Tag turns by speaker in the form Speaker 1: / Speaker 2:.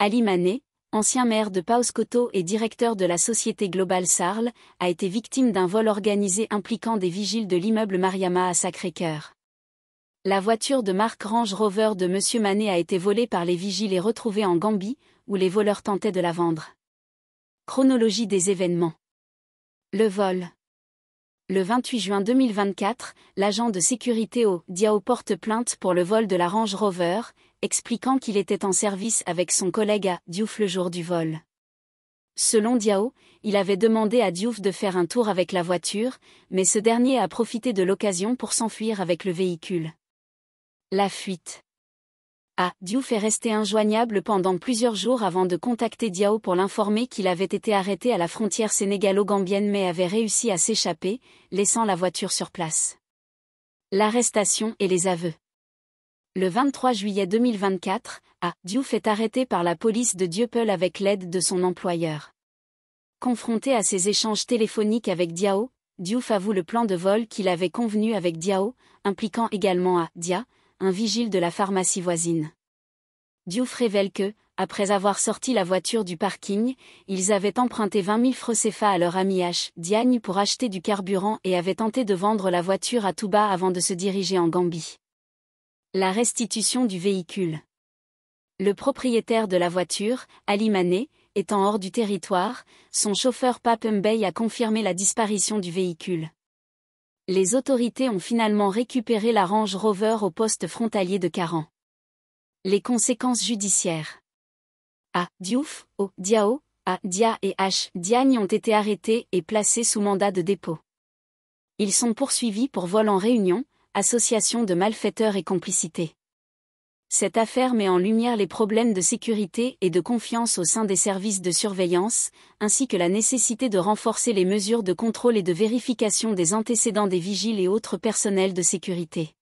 Speaker 1: Ali Mané, ancien maire de Paoskoto et directeur de la société Global Sarl, a été victime d'un vol organisé impliquant des vigiles de l'immeuble Mariama à Sacré-Cœur. La voiture de marque Range Rover de M. Mané a été volée par les vigiles et retrouvée en Gambie, où les voleurs tentaient de la vendre. Chronologie des événements. Le vol. Le 28 juin 2024, l'agent de sécurité au Diao porte plainte pour le vol de la Range Rover, expliquant qu'il était en service avec son collègue à Diouf le jour du vol. Selon Diao, il avait demandé à Diouf de faire un tour avec la voiture, mais ce dernier a profité de l'occasion pour s'enfuir avec le véhicule. La fuite. Diouf est resté injoignable pendant plusieurs jours avant de contacter Diao pour l'informer qu'il avait été arrêté à la frontière sénégalo-gambienne mais avait réussi à s'échapper, laissant la voiture sur place. L'arrestation et les aveux. Le 23 juillet 2024, Diouf est arrêté par la police de Dieuppeul avec l'aide de son employeur. Confronté à ces échanges téléphoniques avec Diao, Diouf avoue le plan de vol qu'il avait convenu avec Diao, impliquant également Dia, un vigile de la pharmacie voisine. Diouf révèle que, après avoir sorti la voiture du parking, ils avaient emprunté 20 000 francs CFA à leur ami Diagne pour acheter du carburant et avaient tenté de vendre la voiture à Touba avant de se diriger en Gambie. La restitution du véhicule. Le propriétaire de la voiture, Ali Mané, étant hors du territoire, son chauffeur Pape Mbey a confirmé la disparition du véhicule. Les autorités ont finalement récupéré la Range Rover au poste frontalier de Caran. Les conséquences judiciaires. Diouf, Diao, Dia et Diagne ont été arrêtés et placés sous mandat de dépôt. Ils sont poursuivis pour vol en réunion, association de malfaiteurs et complicité. Cette affaire met en lumière les problèmes de sécurité et de confiance au sein des services de surveillance, ainsi que la nécessité de renforcer les mesures de contrôle et de vérification des antécédents des vigiles et autres personnels de sécurité.